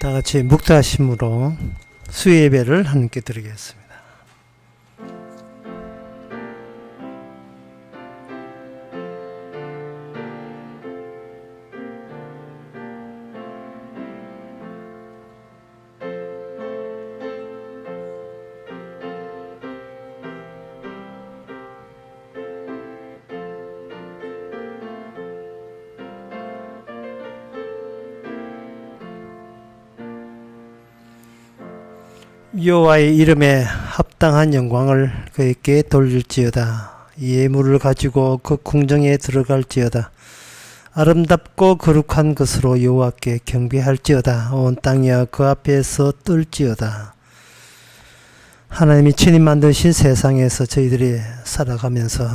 다 같이 묵다심으로 수예배를 함께 드리겠습니다. 여호와의 이름에 합당한 영광을 그에게 돌릴지어다. 예물을 가지고 그 궁정에 들어갈지어다. 아름답고 거룩한 것으로 여호와께 경배할지어다. 온 땅이야 그 앞에서 떨지어다. 하나님이 친히 만드신 세상에서 저희들이 살아가면서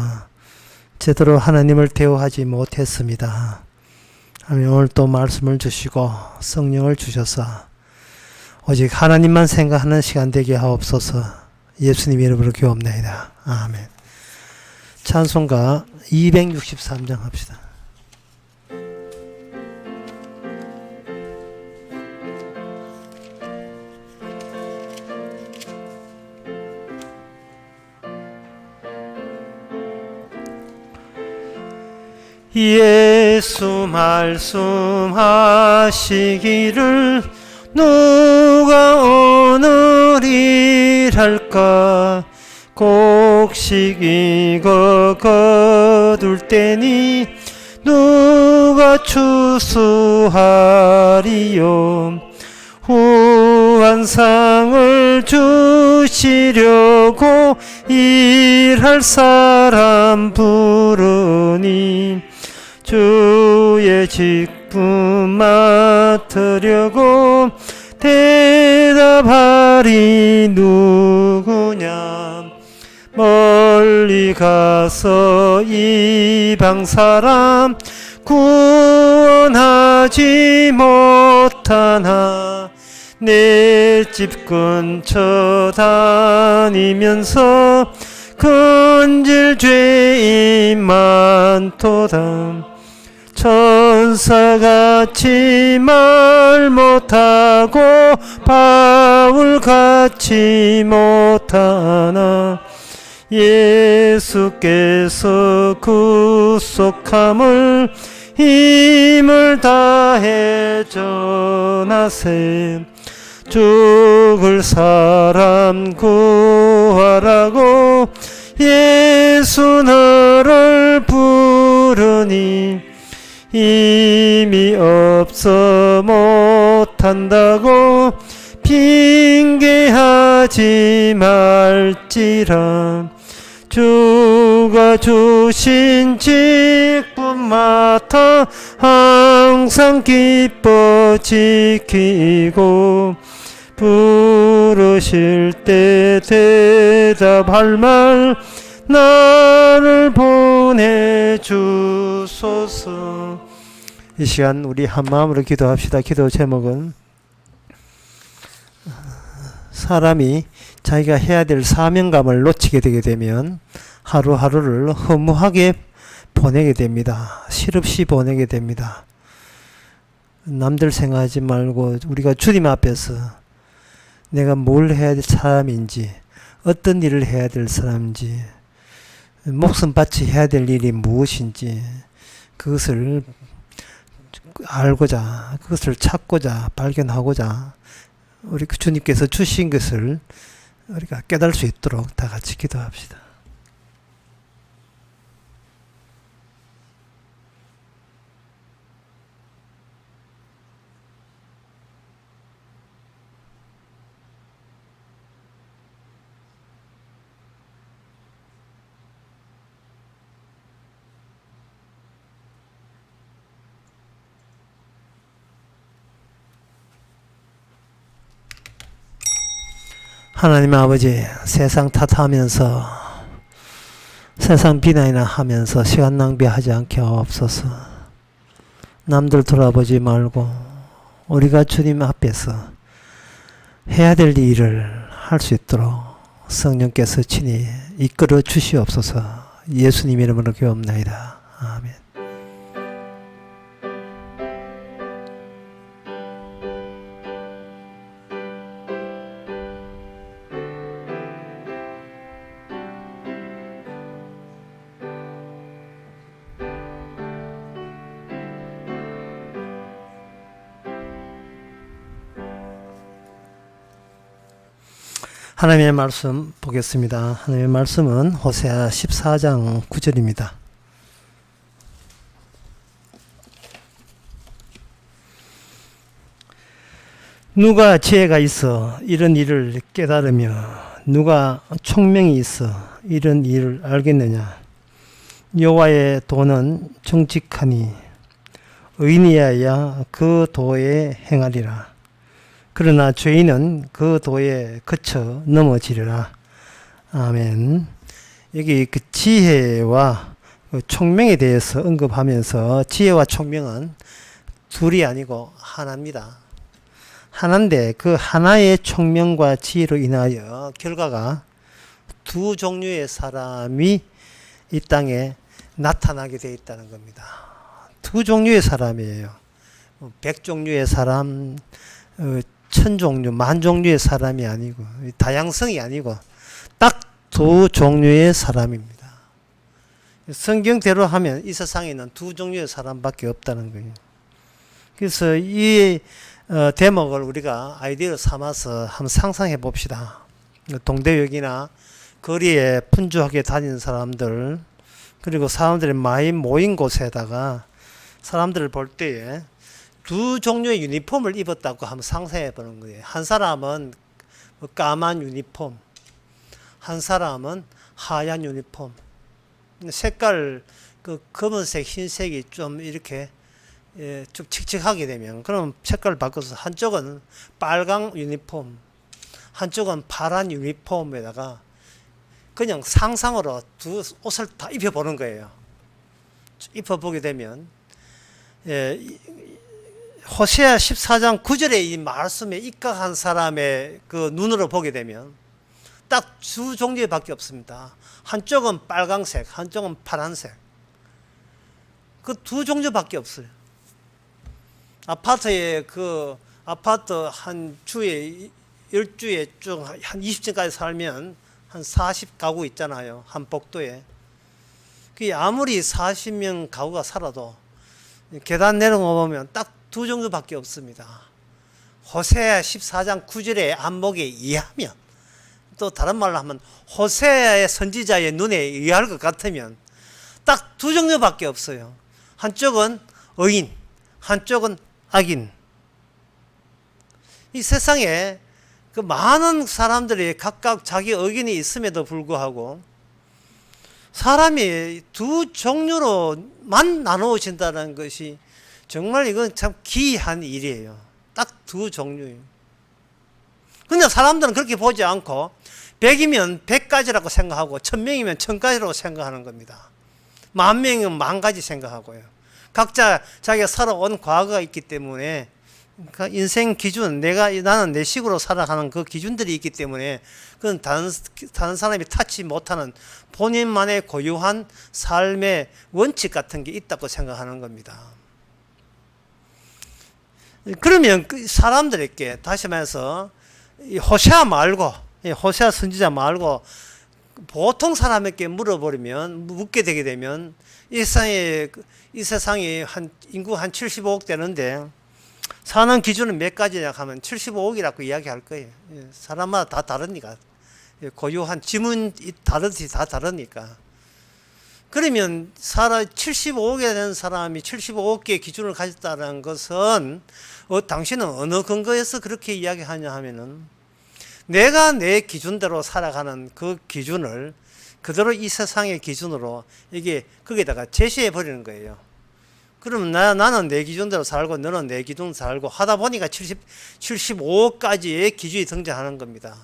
제대로 하나님을 대우하지 못했습니다. 하나님 오늘 또 말씀을 주시고 성령을 주셔서 오직 하나님만 생각하는 시간 되게 하옵소서. 예수님 이름으로 기도합나이다. 아멘. 찬송가 263장 합시다. 예수 말씀하시기를 누가 오늘 일할까 곡식 익어 거둘 때니 누가 추수하리요. 후한 상을 주시려고 일할 사람 부르니 주의 직분 맡으려고 대답하리 누구냐. 멀리 가서 이방 사람 구원하지 못하나 내 집 근처 다니면서 근질 죄인 많도다. 천사같이 말 못하고 바울같이 못하나 예수께서 구속함을 힘을 다해 전하세. 죽을 사람 구하라고 예수 너를 부르니 힘이 없어 못한다고 핑계하지 말지라. 주가 주신 직분 맡아 항상 기뻐 지키고 부르실 때 대답할 말 나를 보내주소서. 이 시간 우리 한마음으로 기도합시다. 기도 제목은 사람이 자기가 해야 될 사명감을 놓치게 되게 되면 하루하루를 허무하게 보내게 됩니다. 실없이 보내게 됩니다. 남들 생각하지 말고 우리가 주님 앞에서 내가 뭘 해야 될 사람인지, 어떤 일을 해야 될 사람인지, 목숨 바치 해야 될 일이 무엇인지 그것을 알고자, 그것을 찾고자, 발견하고자 우리 주님께서 주신 것을 우리가 깨달을 수 있도록 다 같이 기도합시다. 하나님 아버지, 세상 탓하면서 세상 비난이나 하면서 시간 낭비하지 않게 하옵소서. 남들 돌아보지 말고 우리가 주님 앞에서 해야 될 일을 할 수 있도록 성령께서 친히 이끌어 주시옵소서. 예수님 이름으로 기도합나이다. 아멘. 하나님의 말씀 보겠습니다. 하나님의 말씀은 호세아 14장 9절입니다. 누가 지혜가 있어 이런 일을 깨달으며 누가 총명이 있어 이런 일을 알겠느냐. 여호와의 도는 정직하니 의인이야야 그 도에 행하리라. 그러나 죄인은 그 도에 그쳐 넘어지리라. 아멘. 여기 그 지혜와 총명에 대해서 언급하면서 지혜와 총명은 둘이 아니고 하나입니다. 하나인데 그 하나의 총명과 지혜로 인하여 결과가 두 종류의 사람이 이 땅에 나타나게 되어 있다는 겁니다. 두 종류의 사람이에요. 100종류의 사람, 1000종류, 10,000종류의 사람이 아니고 다양성이 아니고 딱 두 종류의 사람입니다. 성경대로 하면 이 세상에는 두 종류의 사람밖에 없다는 거예요. 그래서 이 대목을 우리가 아이디어를 삼아서 한번 상상해 봅시다. 동대역이나 거리에 분주하게 다니는 사람들, 그리고 사람들이 많이 모인 곳에다가 사람들을 볼 때에 두 종류의 유니폼을 입었다고 한번 상상해 보는 거예요. 한 사람은 까만 유니폼, 한 사람은 하얀 유니폼. 색깔 그 검은색, 흰색이 좀 이렇게 좀 칙칙하게 되면 그럼 색깔을 바꿔서 한쪽은 빨강 유니폼, 한쪽은 파란 유니폼에다가 그냥 상상으로 두 옷을 다 입혀보는 거예요. 입혀보게 되면 호세아 14장 9절의 이 말씀에 입각한 사람의 그 눈으로 보게 되면 딱 두 종류밖에 없습니다. 한쪽은 빨강색, 한쪽은 파란색. 그 두 종류밖에 없어요. 아파트에 그 아파트 한 주에 10주에 쭉 한 20층까지 살면 한 40가구 있잖아요. 한 복도에. 그 아무리 40명 가구가 살아도 계단 내려오면 딱 두 종류밖에 없습니다. 호세아 14장 9절의 안목에 의하면, 또 다른 말로 하면 호세아의 선지자의 눈에 의할 것 같으면 딱 두 종류밖에 없어요. 한쪽은 의인, 한쪽은 악인. 이 세상에 그 많은 사람들이 각각 자기 의견이 있음에도 불구하고 사람이 두 종류로만 나누어진다는 것이 정말 이건 참 기이한 일이에요. 딱 두 종류예요. 근데 사람들은 그렇게 보지 않고 100이면 100가지라고 생각하고 1000명이면 1000가지라고 생각하는 겁니다. 10,000명이면 10,000가지 생각하고요. 각자 자기가 살아온 과거가 있기 때문에 그러니까 인생 기준, 나는 내 식으로 살아가는 그 기준들이 있기 때문에 그건 다른 사람이 타치 못하는 본인만의 고유한 삶의 원칙 같은 게 있다고 생각하는 겁니다. 그러면 사람들에게 다시 말해서 호세아 말고, 호세아 선지자 말고 보통 사람에게 묻게 되게 되면 이 세상에 한 인구 한 75억 되는데 사는 기준은 몇 가지냐 하면 75억이라고 이야기할 거예요. 사람마다 다 다르니까. 고유한 지문이 다르듯이 다 다르니까. 그러면 75억에 되는 사람이 75억 개의 기준을 가졌다는 것은 당신은 어느 근거에서 그렇게 이야기하냐 하면은 내가 내 기준대로 살아가는 그 기준을 그대로 이 세상의 기준으로 이게 거기다가 제시해 버리는 거예요. 그러면 나는 내 기준대로 살고 너는 내 기준대로 살고 하다 보니까 75억까지의 기준이 등장하는 겁니다.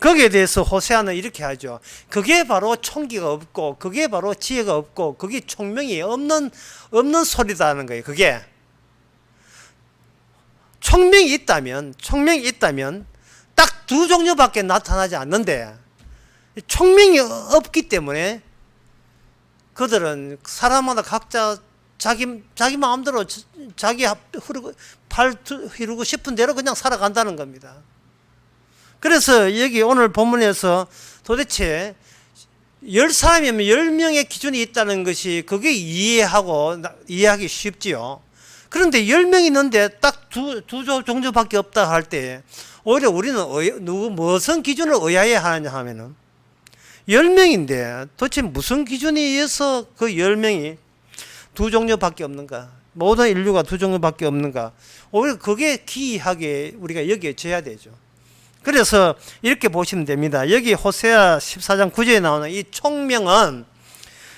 거기에 대해서 호세아는 이렇게 하죠. 그게 바로 총기가 없고 그게 바로 지혜가 없고 그게 총명이 없는 소리다는 거예요. 그게 총명이 있다면 딱 두 종류밖에 나타나지 않는데 총명이 없기 때문에 그들은 사람마다 각자 자기 마음대로 자기 팔 휘르고 싶은 대로 그냥 살아간다는 겁니다. 그래서 여기 오늘 본문에서 도대체 10사람이면 10명의 기준이 있다는 것이 그게 이해하기 쉽지요. 그런데 10명이 있는데 딱 두 종류밖에 없다 할 때 오히려 우리는 무슨 기준을 의아해 하느냐 하면은 10명인데 도대체 무슨 기준에 의해서 그 10명이 두 종류밖에 없는가? 모든 인류가 두 종류밖에 없는가? 오히려 그게 기이하게 우리가 여겨져야 되죠. 그래서 이렇게 보시면 됩니다. 여기 호세아 14장 9절에 나오는 이 총명은,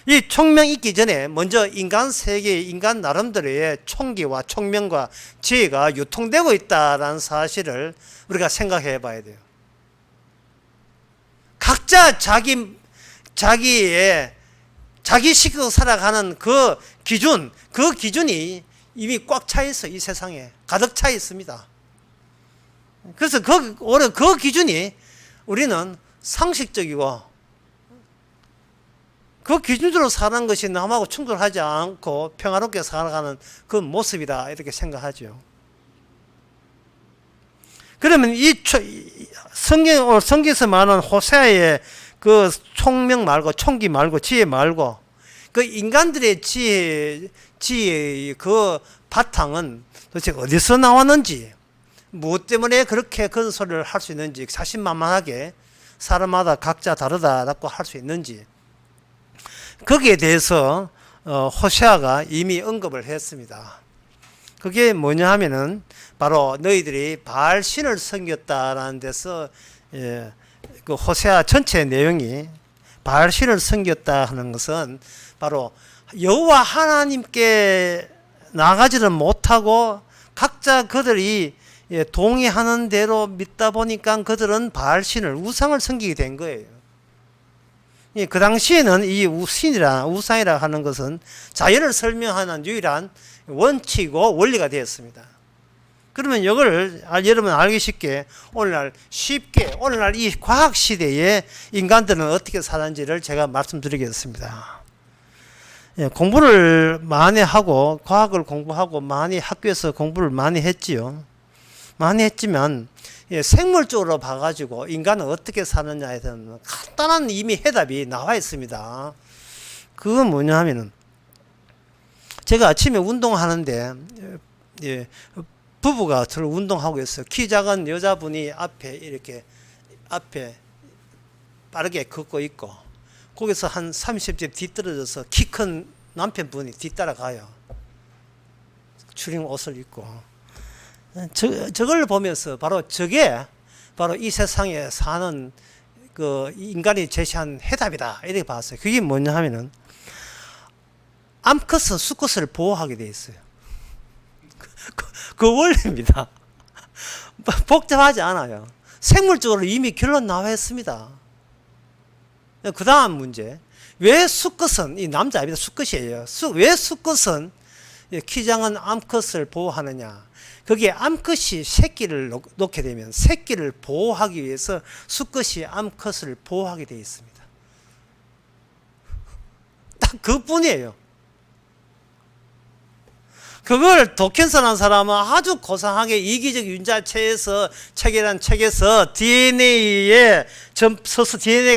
이 총명 있기 전에 먼저 인간 세계, 인간 나름대로의 총기와 총명과 지혜가 유통되고 있다는 사실을 우리가 생각해 봐야 돼요. 각자 자기식으로 살아가는 그 기준이 이미 꽉 차 있어. 이 세상에 가득 차 있습니다. 그래서 그 기준이 우리는 상식적이고 그 기준으로 사는 것이 남하고 충돌하지 않고 평화롭게 살아가는 그 모습이다, 이렇게 생각하죠. 그러면 이 성경에서 말하는 호세아의 그 총명 말고, 총기 말고, 지혜 말고, 그 인간들의 지혜의 그 바탕은 도대체 어디서 나왔는지, 무엇 때문에 그렇게 그런 소리를 할 수 있는지, 자신만만하게 사람마다 각자 다르다라고 할 수 있는지, 거기에 대해서 호세아가 이미 언급을 했습니다. 그게 뭐냐 하면은 바로 너희들이 바알신을 섬겼다라는 데서, 그 호세아 전체 내용이 바알신을 섬겼다 하는 것은 바로 여호와 하나님께 나가지를 못하고 각자 그들이 동의하는 대로 믿다 보니까 그들은 바알신을, 우상을 섬기게 된 거예요. 그 당시에는 이 우상이라 하는 것은 자연을 설명하는 유일한 원칙이고 원리가 되었습니다. 그러면 이걸 여러분 알기 쉽게 오늘날 이 과학 시대에 인간들은 어떻게 사는지를 제가 말씀드리겠습니다. 공부를 많이 하고 과학을 공부하고 많이 학교에서 공부를 많이 했지요. 많이 했지만 생물적으로 봐가지고 인간은 어떻게 사느냐에 대한 간단한 이미 해답이 나와 있습니다. 그건 뭐냐 하면은, 제가 아침에 운동하는데 부부가 저를 운동하고 있어요. 키 작은 여자분이 앞에 빠르게 걷고 있고, 거기서 한 30대 뒤떨어져서 키 큰 남편분이 뒤따라가요. 추링 옷을 입고. 저걸 보면서 저게 바로 이 세상에 사는 그 인간이 제시한 해답이다, 이렇게 봤어요. 그게 뭐냐 하면은, 암컷은 수컷을 보호하게 돼 있어요. 그 원리입니다. 복잡하지 않아요. 생물적으로 이미 결론 나와 있습니다. 그 다음 문제. 왜 수컷은, 이 남자입니다. 수컷이에요. 왜 수컷은 키 작은 암컷을 보호하느냐. 거기에 암컷이 새끼를 놓게 되면 새끼를 보호하기 위해서 수컷이 암컷을 보호하게 되어 있습니다. 딱 그뿐이에요. 그걸 도켄스라는 사람은 아주 고상하게 이기적 윤자체에서 책에서 DNA가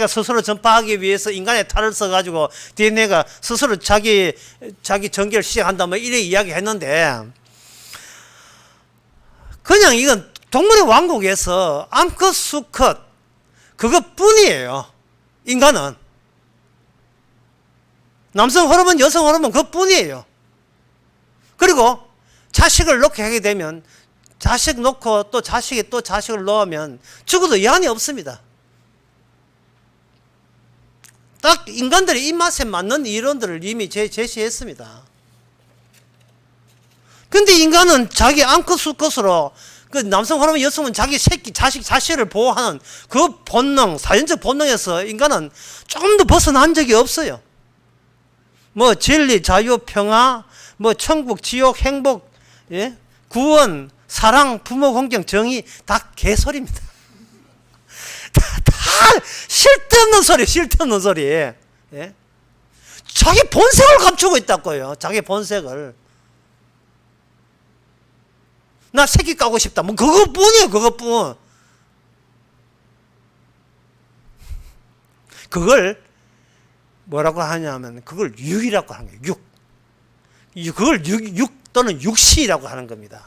스스로 전파하기 위해서 인간의 탈을 써가지고 DNA가 스스로 자기 전개를 시작한다, 뭐 이래 이야기했는데, 그냥 이건 동물의 왕국에서 암컷, 수컷 그것뿐이에요. 인간은 남성 호르몬, 여성 호르몬 그것뿐이에요. 그리고 자식을 놓게 하게 되면, 자식 놓고 또 자식이 또 자식을 놓으면 죽어도 여한이 없습니다. 딱 인간들의 입맛에 맞는 이론들을 이미 제시했습니다. 근데 인간은 자기 암컷 수컷으로, 그 남성 호르몬, 여성은 자기 새끼, 자식을 보호하는 그 본능, 사연적 본능에서 인간은 조금 더 벗어난 적이 없어요. 뭐 진리, 자유, 평화, 뭐 천국, 지옥, 행복, 구원, 사랑, 부모 공경, 정의, 다 개소리입니다. 다 쓸데없는 소리. 자기 본색을 감추고 있다고요. 자기 본색을. 나 새끼 까고 싶다. 뭐 그것뿐이에요. 그것뿐. 그걸 뭐라고 하냐면, 그걸 육이라고 하는 거예요. 그걸 육 또는 육신이라고 하는 겁니다.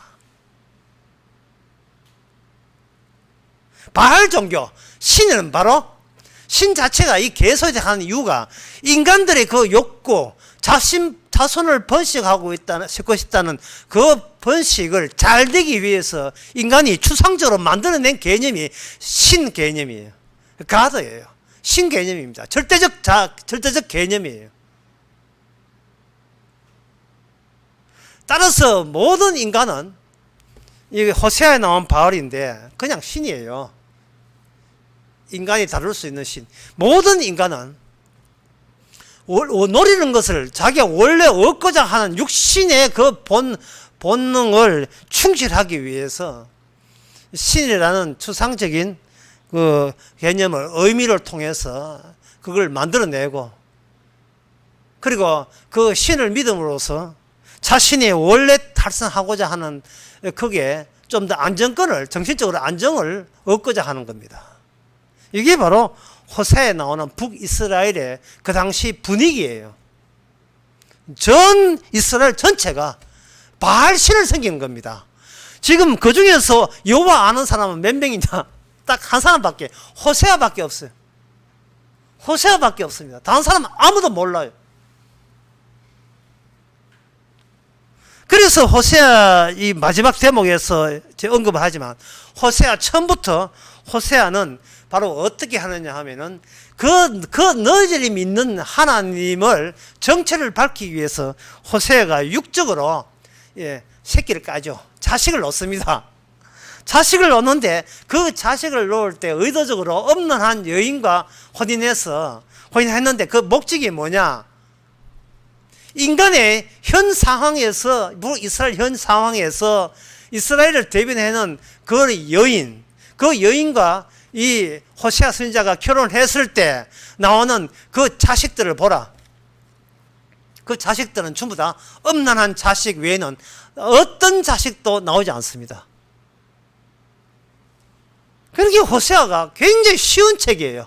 바알 종교, 신은 바로 신 자체가 이 개소리하는 이유가 인간들의 그 욕구, 자손을 번식하고 싶고 싶다는 그 번식을 잘 되기 위해서 인간이 추상적으로 만들어낸 개념이 신 개념이에요. 가드예요. 신 개념입니다. 절대적 개념이에요. 따라서 모든 인간은 이게 호세아에 나온 바울인데 그냥 신이에요. 인간이 다룰 수 있는 신. 모든 인간은 노리는 것을 자기가 원래 얻고자 하는 육신의 그 본능을 충실하기 위해서 신이라는 추상적인 그 개념을 의미를 통해서 그걸 만들어내고 그리고 그 신을 믿음으로써 자신이 원래 달성하고자 하는 그게 좀 더 안정권을 정신적으로 안정을 얻고자 하는 겁니다. 이게 바로 호세아에 나오는 북이스라엘의 그 당시 분위기예요. 전 이스라엘 전체가 바알신을 섬기는 겁니다. 지금 그 중에서 여호와 아는 사람은 몇 명이냐? 딱 한 사람밖에, 호세아밖에 없어요. 호세아밖에 없습니다. 다른 사람은 아무도 몰라요. 그래서 호세아 이 마지막 대목에서 제가 언급을 하지만 호세아 처음부터 호세아는 바로 어떻게 하느냐 하면은 그 너희들이 믿는 하나님을 정체를 밝히기 위해서 호세아가 육적으로 새끼를 까죠. 자식을 놓습니다. 자식을 놓는데 그 자식을 놓을 때 의도적으로 없는 한 여인과 혼인했는데 그 목적이 뭐냐? 인간의 현 상황에서 이스라엘 현 상황에서 이스라엘을 대변하는 그 여인과 이 호세아 선지자가 결혼했을 때 나오는 그 자식들을 보라. 그 자식들은 전부 다 음란한 자식 외에는 어떤 자식도 나오지 않습니다. 그러니까 호세아가 굉장히 쉬운 책이에요.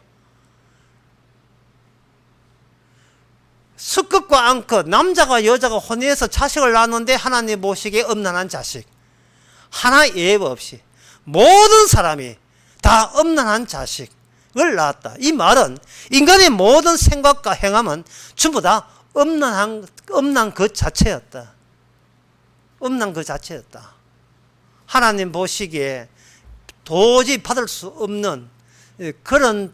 수컷과 암컷, 남자가 여자가 혼인해서 자식을 낳았는데 하나님 보시기에 음란한 자식 하나 예외 없이 모든 사람이 다 음란한 자식을 낳았다. 이 말은 인간의 모든 생각과 행함은 전부 다 음란 그 자체였다. 음란 그 자체였다. 하나님 보시기에 도저히 받을 수 없는 그런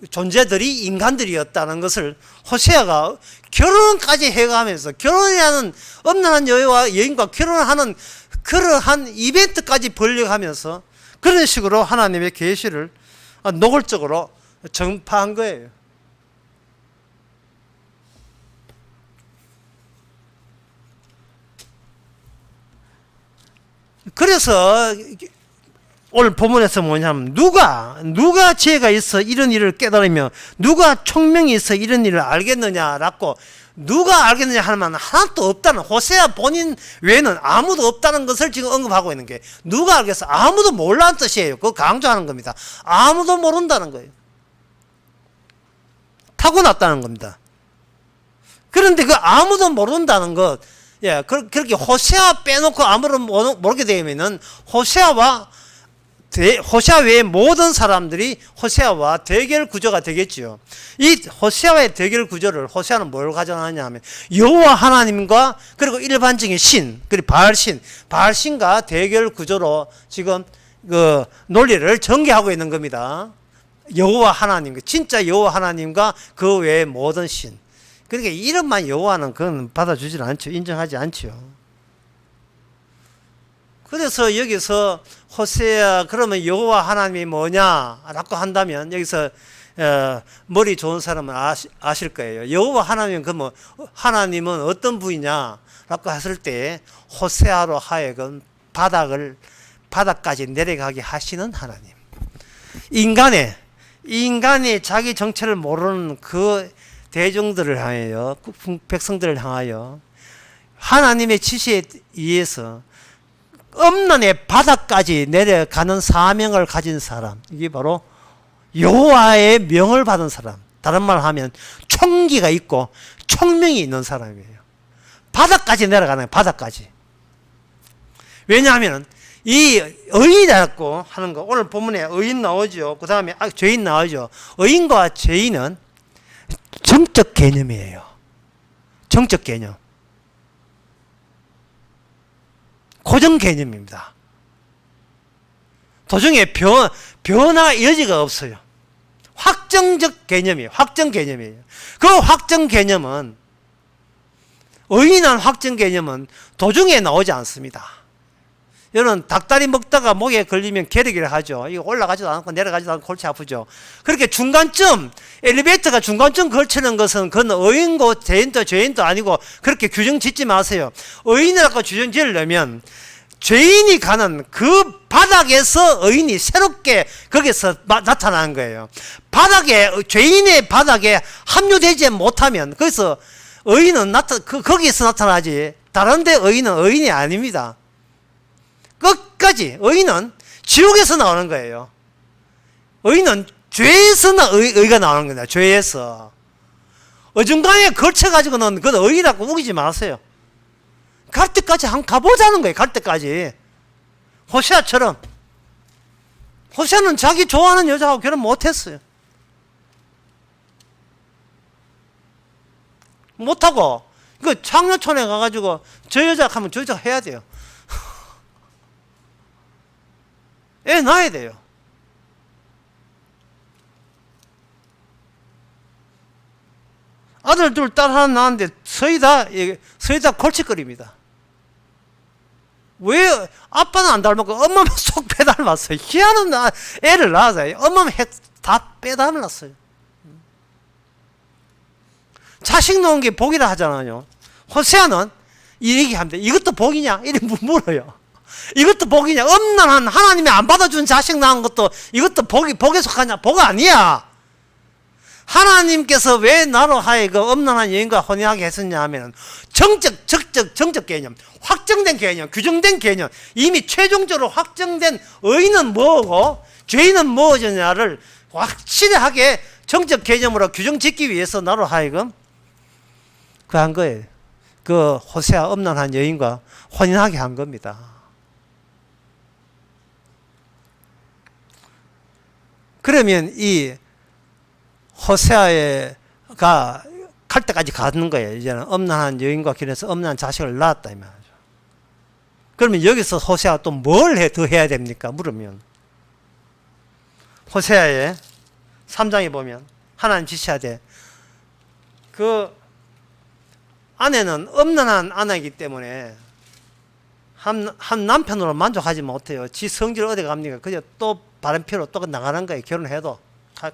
존재들이 인간들이었다는 것을 호세아가 결혼까지 해가면서 결혼이라는 음란한 여인과 결혼하는 그러한 이벤트까지 벌려가면서 그런 식으로 하나님의 계시를 노골적으로 전파한 거예요. 그래서 오늘 본문에서 뭐냐면 누가 지혜가 있어 이런 일을 깨달으며 누가 총명이 있어 이런 일을 알겠느냐라고 누가 알겠느냐 하면 하나도 없다는 호세아 본인 외에는 아무도 없다는 것을 지금 언급하고 있는 게 누가 알겠어? 아무도 몰라는 뜻이에요. 그거 강조하는 겁니다. 아무도 모른다는 거예요. 타고났다는 겁니다. 그런데 그 아무도 모른다는 것, 그렇게 호세아 빼놓고 아무도 모르게 되면은 호세아 외의 모든 사람들이 호세아와 대결 구조가 되겠지요. 이 호세아와의 대결 구조를 호세아는 뭘 가정하냐 하면 여호와 하나님과 그리고 일반적인 신, 그리고 바알신과 대결 구조로 지금 그 논리를 전개하고 있는 겁니다. 여호와 하나님, 진짜 여호와 하나님과 그 외의 모든 신. 그러니까 이름만 여호와는 그건 받아주질 않죠. 인정하지 않죠. 그래서 여기서 호세아 그러면 여호와 하나님이 뭐냐라고 한다면 여기서 머리 좋은 사람은 아실 거예요. 여호와 하나님은 하나님은 어떤 분이냐라고 했을 때 호세아로 하여금 바닥까지 내려가게 하시는 하나님. 인간이 자기 정체를 모르는 그 대중들을 향하여 백성들을 향하여 하나님의 지시에 의해서 음란의 바닥까지 내려가는 사명을 가진 사람, 이게 바로 여호와의 명을 받은 사람. 다른 말로 하면 총기가 있고 총명이 있는 사람이에요. 바닥까지 내려가는 거예요. 바닥까지. 왜냐하면 이 의인이라고 하는 거, 오늘 본문에 의인 나오죠. 그 다음에 죄인 나오죠. 의인과 죄인은 정적 개념이에요. 정적 개념. 고정 개념입니다. 도중에 변화 여지가 없어요. 확정적 개념이에요. 확정 개념이에요. 그 확정 개념은, 의인한 확정 개념은 도중에 나오지 않습니다. 여러분, 닭다리 먹다가 목에 걸리면 괴력이라 하죠. 이거 올라가지도 않고 내려가지도 않고 골치 아프죠. 그렇게 중간쯤, 엘리베이터가 중간쯤 걸치는 것은 그건 의인고 죄인도 아니고 그렇게 규정 짓지 마세요. 의인이라고 규정 지으려면 죄인이 가는 그 바닥에서 의인이 새롭게 거기서 나타나는 거예요. 죄인의 바닥에 합류되지 못하면 거기서 의인은 거기서 나타나지, 다른데 의인은 의인이 아닙니다. 끝까지 의인은 지옥에서 나오는 거예요. 의인은 죄에서 의가 나오는 겁니다. 죄에서. 어중간에 걸쳐가지고는 그건 의라고 우기지 마세요. 갈 때까지 한번 가보자는 거예요. 갈 때까지. 호세아처럼. 호세아는 자기 좋아하는 여자하고 결혼 못했어요. 못하고 그 창녀촌에 가가지고 저 여자 하면 저 여자 해야 돼요. 애 낳아야 돼요. 아들 둘, 딸 하나 낳았는데 서희 다 골칫거립니다. 왜 아빠는 안 닮았고 엄마만 쏙 빼닮았어요. 희한한 애를 낳았어요. 엄마만 다 빼닮았어요. 자식 낳은 게 복이라 하잖아요. 호세아는 이 얘기합니다. 이것도 복이냐? 이렇게 물어요. 이것도 복이냐? 엄난한 하나님이 안 받아준 자식 낳은 것도 이것도 복에 속하냐? 복 아니야. 하나님께서 왜 나로 하여금 엄난한 여인과 혼인하게 했었냐 하면 정적 개념, 확정된 개념, 규정된 개념, 이미 최종적으로 확정된 의인은 뭐고 죄인은 뭐냐를 확실하게 정적 개념으로 규정 짓기 위해서 나로 하여금 그 한 거예요. 그 호세아 엄난한 여인과 혼인하게 한 겁니다. 그러면 이 호세아가 갈 때까지 가는 거예요. 이제는 엄난한 여인과 결혼해서 엄난한 자식을 낳았다 이 말이죠. 그러면 여기서 호세아가 또 뭘 더 해야 됩니까? 물으면 호세아의 3장에 보면 하나님 지시하되 그 아내는 엄난한 아내이기 때문에 한 남편으로 만족하지 못해요. 지 성질 어디 갑니까? 그저 또 바람 피러 또 나가는 거예요. 결혼해도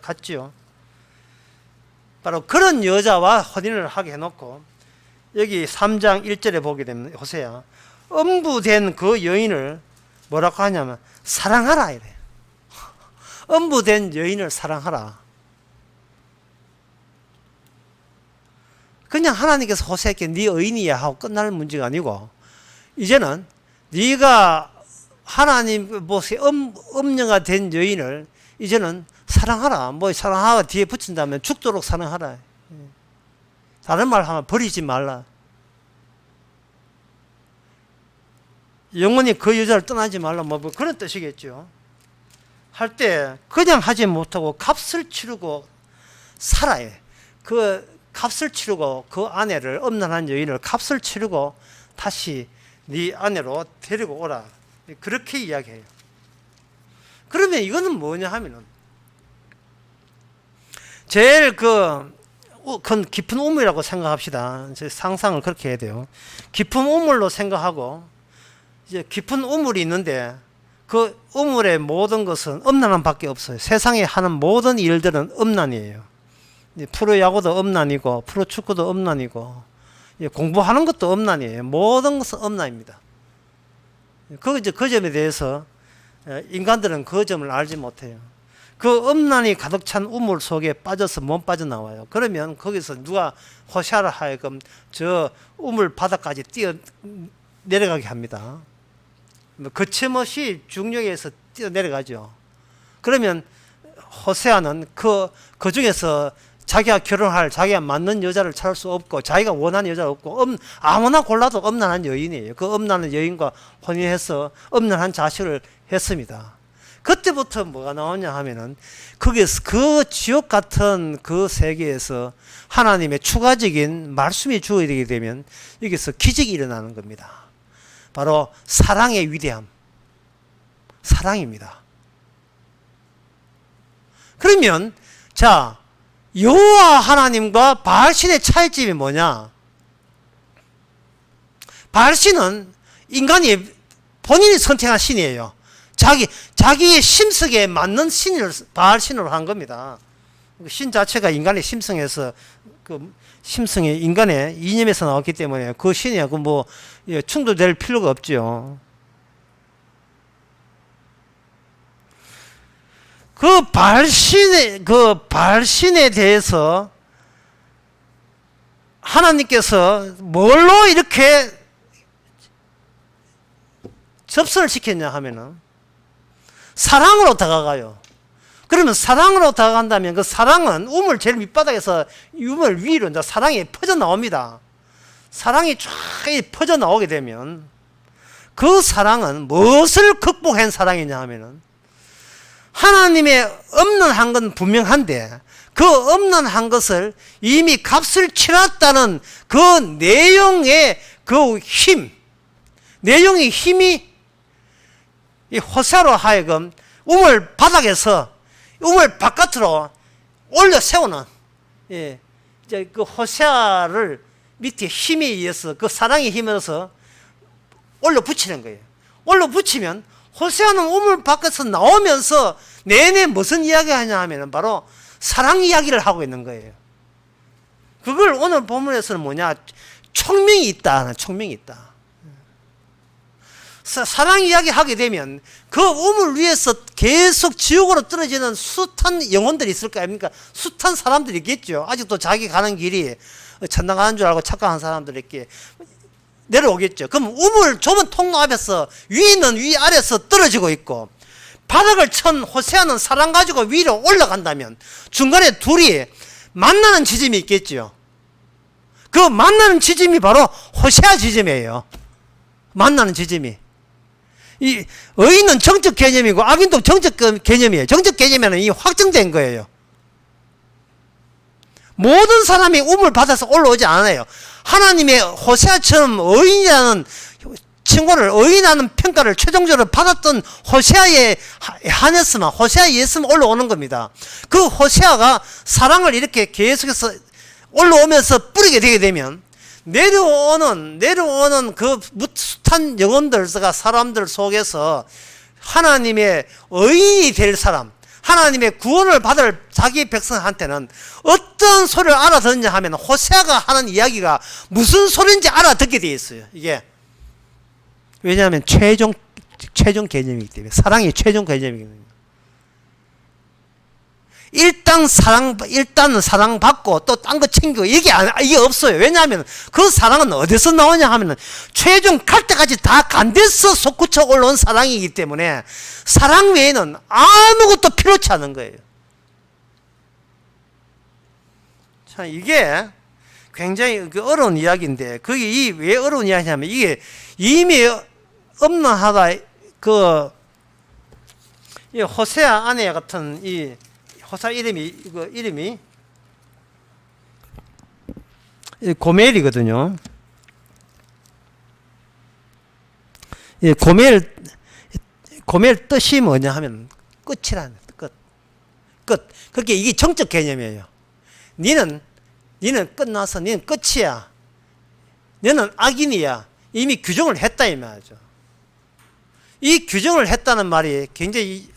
갔지요. 바로 그런 여자와 혼인을 하게 해놓고 여기 3장 1절에 보게 되면 호세아 음부된 그 여인을 뭐라고 하냐면 사랑하라 이래요. 음부된 여인을 사랑하라. 그냥 하나님께서 호세아에게 네 의인이야 하고 끝날 문제가 아니고 이제는 네가 하나님 모습에 음녀가 된 여인을 이제는 사랑하라. 뭐 사랑하가 뒤에 붙인다면 죽도록 사랑하라. 다른 말 하면 버리지 말라. 영원히 그 여자를 떠나지 말라. 뭐 그런 뜻이겠죠. 할 때 그냥 하지 못하고 값을 치르고 살아야 해. 그 값을 치르고 그 아내를 엄난한 여인을 값을 치르고 다시 네 아내로 데리고 오라. 그렇게 이야기해요. 그러면 이거는 뭐냐 하면은 제일 그건 깊은 우물이라고 생각합시다. 상상을 그렇게 해야 돼요. 깊은 우물로 생각하고 이제 깊은 우물이 있는데 그 우물의 모든 것은 음란함 밖에 없어요. 세상에 하는 모든 일들은 음란이에요. 프로야구도 음란이고 프로축구도 음란이고 공부하는 것도 음란이에요. 모든 것은 음란입니다. 그 점에 대해서 인간들은 그 점을 알지 못해요. 그 음란이 가득 찬 우물 속에 빠져서 못 빠져나와요. 그러면 거기서 누가 호세아를 하여금 저 우물 바닥까지 뛰어 내려가게 합니다. 거침없이 중력에서 뛰어 내려가죠. 그러면 호세아는 그 중에서 자기가 결혼할 자기가 맞는 여자를 찾을 수 없고 자기가 원하는 여자가 없고 아무나 골라도 엄난한 여인이에요. 그 엄난한 여인과 혼인해서 엄난한 자식을 했습니다. 그때부터 뭐가 나오냐 하면은 거기에서 그 지옥 같은 그 세계에서 하나님의 추가적인 말씀이 주어지게 되면 여기서 기적이 일어나는 겁니다. 바로 사랑의 위대함, 사랑입니다. 그러면 자, 여호와 하나님과 바알신의 차이점이 뭐냐? 바알신은 인간이 본인이 선택한 신이에요. 자기의 심성에 맞는 신을 바알신으로 한 겁니다. 신 자체가 인간의 심성에서 그 심성이 인간의 이념에서 나왔기 때문에 그 신이하고 뭐 충돌될 필요가 없죠. 그 바알신에 대해서 하나님께서 뭘로 이렇게 접선을 시켰냐 하면은 사랑으로 다가가요. 그러면 사랑으로 다가간다면 그 사랑은 우물 제일 밑바닥에서 우물 위로 이제 사랑이 퍼져 나옵니다. 사랑이 쫙 퍼져 나오게 되면 그 사랑은 무엇을 극복한 사랑이냐 하면은 하나님의 없는 한 건 분명한데 그 없는 한 것을 이미 값을 치렀다는 그 내용의 그 힘, 내용의 힘이 이 호세아로 하여금 우물 바닥에서 우물 바깥으로 올려 세우는, 이제 그 호세아를 밑에 힘에 의해서 그 사랑의 힘에서 올려 붙이는 거예요. 올려 붙이면 호세아는 우물 밖에서 나오면서 내내 무슨 이야기 하냐 하면 바로 사랑 이야기를 하고 있는 거예요. 그걸 오늘 본문에서는 뭐냐? 총명이 있다. 총명이 있다. 사랑 이야기 하게 되면 그 우물 위에서 계속 지옥으로 떨어지는 숱한 영혼들이 있을 거 아닙니까? 숱한 사람들이 있겠죠. 아직도 자기 가는 길이 천당 가는 줄 알고 착각한 사람들이 있게 내려오겠죠. 그럼 우물 좁은 통로 앞에서 위는 위아래에서 떨어지고 있고 바닥을 천 호세아는 사랑 가지고 위로 올라간다면 중간에 둘이 만나는 지점이 있겠죠. 그 만나는 지점이 바로 호세아 지점이에요. 만나는 지점이. 이 의인은 정적 개념이고 악인도 정적 개념이에요. 정적 개념에는 이 확정된 거예요. 모든 사람이 우물 받아서 올라오지 않아요. 하나님의 호세아처럼 의인이라는 친구를 의인하는 평가를 최종적으로 받았던 호세아에 한했으면 호세아에 의했으면 올라오는 겁니다. 그 호세아가 사랑을 이렇게 계속해서 올라오면서 뿌리게 되게 되면 내려오는 그 숱한 영혼들과 사람들 속에서 하나님의 의인이 될 사람, 하나님의 구원을 받을 자기 백성한테는 어떤 소리를 알아듣느냐 하면 호세아가 하는 이야기가 무슨 소리인지 알아듣게 되어 있어요. 이게 왜냐하면 최종 개념이기 때문에, 사랑이 최종 개념이기 때문에. 일단은 사랑받고 또 딴 거 챙기고 이게 없어요. 왜냐하면 그 사랑은 어디서 나오냐 하면은 최종 갈 때까지 다 간데서 솟구쳐 올라온 사랑이기 때문에 사랑 외에는 아무것도 필요치 않은 거예요. 자, 이게 굉장히 어려운 이야기인데, 그게 왜 어려운 이야기냐면 이게 이미 엄난하다. 이 호세아 아내 같은 이 호세아 이름이 고멜이거든요. 이 고멜 뜻이 뭐냐 하면 끝이라는 끝. 그게 이게 정적 개념이에요. 니는 끝나서 니는 끝이야. 너는 악인이야. 이미 규정을 했다 이 말이죠. 이 규정을 했다는 말이 굉장히